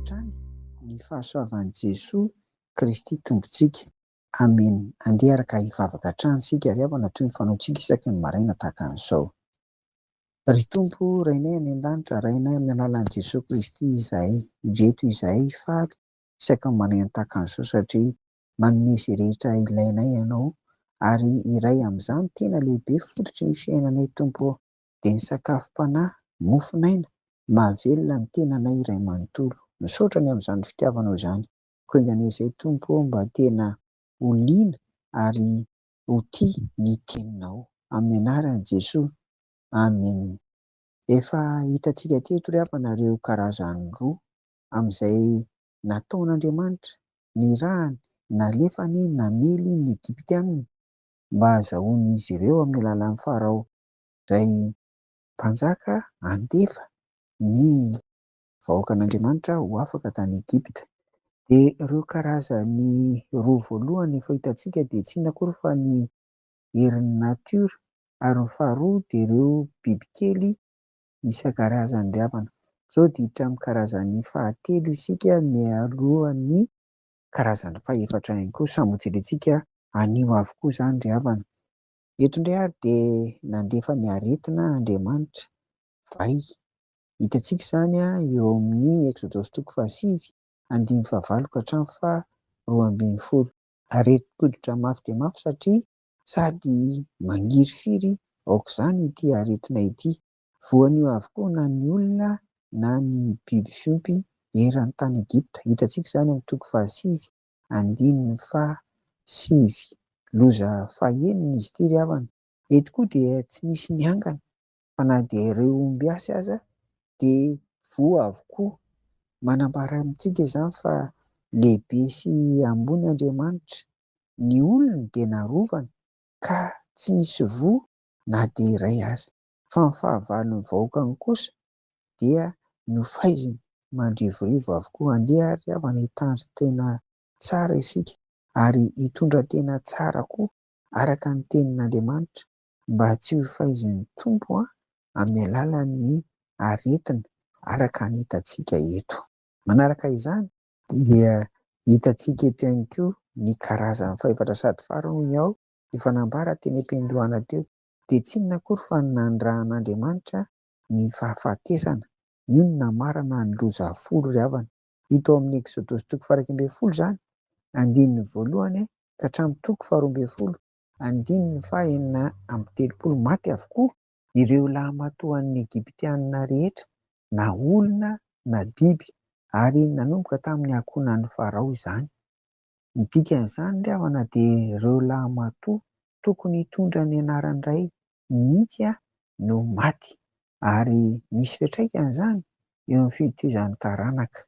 hatrany ny fahasoavan'i Jesoa Kristy Tompontsika. Amena. Andeha araka hivavaka hatrany isika ry havana toy ny fanaontsika isaky ny maraina tahaka an'izao. Ry Tompo, rainay any an-danitra, rainay amin'ny alalan'i Jesoa Kristy izahay, ireto izahay faly isaky ny maraina tahaka an'izao satria manome izay rehetra ilainay ianao ary iray amin'izany tena lehibe fototry ny fiainanay Tompo dia ny sakafom-panahy, mofonaina, mahavelona ny tenanay iray manontolo. Misaotra ny amin'izany fitiavanao izany. Koinganay izay Tompo mba tena ho liana ary ho tia ny teninao. Amin'ny anaran'i Jesoa. Amen. Efa hitantsika teto ry havana ireo karazany roa amin'izay nataon'Andriamanitra ny rahany nalefany namely ny Egiptianina mba hahazoany ireo amin'ny alalan'ny Farao izay mpanjaka andefa ny vahoakan'Andriamanitra ho afaka tany Egipta. Dia ireo karazany roa voalohany efa hitantsika dia tsy inona akory fa ny herin'ny natiora ary ny faharoa dia ireo bibikely isan-karazany ry havana. Sao dia hiditra amin'ny karazany fahatelo isika mialohan'ny karazany fahaefatra ihany koa. Samy ho jerentsika anio avokoa izany ry havana. Eto indray ary dia nandefa ny aretina Andriamanitra vay. Hitantsika izany eo amin'ny Exodosy 7:5-9:20. Aretin-koditra mafy dia mafy satria sady mangiry firy aok'izany ity aretina ity. Voanio avokoa na ny olona na ny biby fiompy eran'ny tany Egipta. Hitantsika izany amin'ny 7:5-9. Loza fahaenina izy ity ry havana. Eto koa dia tsy nisy niangana fa na dia ireo omby asy aza dia voa avokoa. Manambara amintsika izany fa lehibe sy ambony Andriamanitra. Ny olona dia narovana ka tsy nisy voa na dia iray aza. Fa ny fahavalon'ny vahoakany kosa dia nofaiziny mandrivorivo avokoa. Andeha ry havana hitandro tena tsara isika ary hitondra tena tsara koa araka ny tenin'Andriamanitra mba tsy ho faizin'ny Tompo amin'ny alalan'ny aretina araka ny hitantsika eto. Manaraka izany dia hitantsika eto ihany koa ny karazany fahaefatra sady farany ao efa nambara teny am-piandohana teo. Dia tsy inona akory fa nandrahan'Andriamanitra ny fahafatesana. Io no namarana ny loza folo ry havana. Hita ao amin'ny Exodosy 12 izany, andininy voalohany ka hatramin'ny 12. Andininy fahaenina amby 30 maty avokoa ireo lahamatoan'ny Egiptianina rehetra, na olona na biby, ary nanomboka tamin'ny ankonan'ny Farao izany. Ny dikan'izany ry havana dia ireo lahamatoa tokony hitondra ny anarany iray mihitsy no maty, ary misy fiantraikany izany eo amin'ny fitohizan'ny taranaka.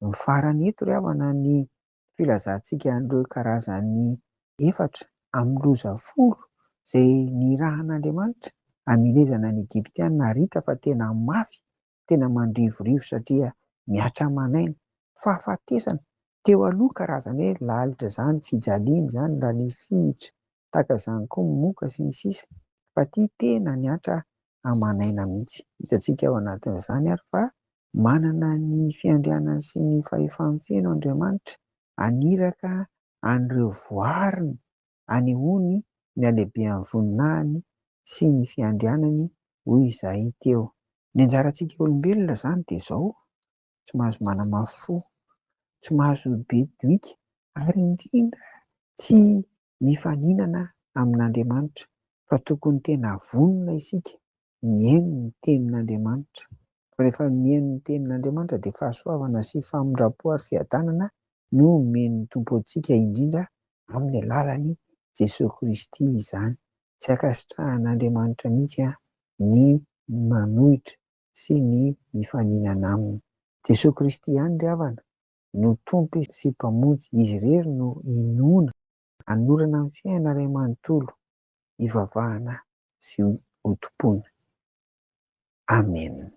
Ny farany eto ry havana ny filazantsika an'ireo karazany efatra amin'ny loza folo izay nirahan'Andriamanitra hanomezana ny Egiptianina ary hita fa tena mafy, tena mandrivorivo satria miatra manaina. Fahafatesana teo aloha karazany hoe lalitra izany, fijaliana izany, lalefihitra, tahaka izany koa ny moka sy ny sisa. Fa ity tena niatra amanaina mihitsy. Hitantsika ao anatin'izany ary fa manana ny fiandrianany sy ny fahefany feno Andriamanitra aniraka an'ireo voariny anehoany ny halehibehan'ny voninahiny sy ny fiandrianany hoy izahay teo. Ny anjarantsika olombelona izany dia izao: tsy mahazo manamafy fo, tsy mahazo be doika, ary indrindra tsy mifaninana amin'Andriamanitra, fa tokony tena vonona isika mihaino ny tenin'Andriamanitra. Fa rehefa mihaino ny tenin'Andriamanitra dia fahasoavana sy famindrapo ary fiadanana no omen'ny Tompo antsika, indrindra amin'ny alalan'i Jesoa Kristy izany. Tsy ankasitrahan'Andriamanitra mihitsy ny manohitra sy ny mifaninana aminy. Jesoa Kristy ihany ry havana no Tompo sy mpamonjy. Izy irery no inoana hanorana amin'ny fiainana iray manontolo, hivavahana sy hotompona. Amen.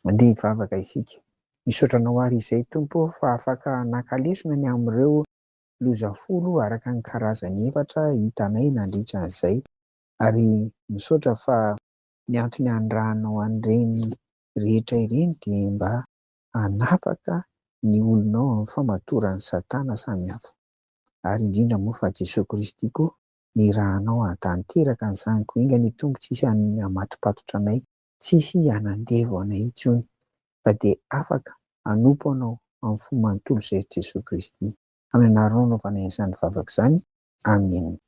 Andeha hivavaka isika. Misaotra anao ary izay Tompo fa afaka nankalesona ny amin'ireo loza folo araka ny karazany efatra hitanay nandritra an'izay, ary misaotra fa ny antony andrahanao an'ireny rehetra ireny dia mba hanapaka ny olonao amin'ny famatoran'ny Satana samihafa. Ary indrindra moa fa Jesosy Kristy koa nirahanao ahadany teraka an'izany koingany Tompo tsisy hamatopatotra anay, tsisy hanandevo anay intsony fa dia afaka hanompo anao amin'ny fomba manontolo izay Jesosy Kristy. Amin'ny anaranao no hanaovana izany vavaka izany. Amen.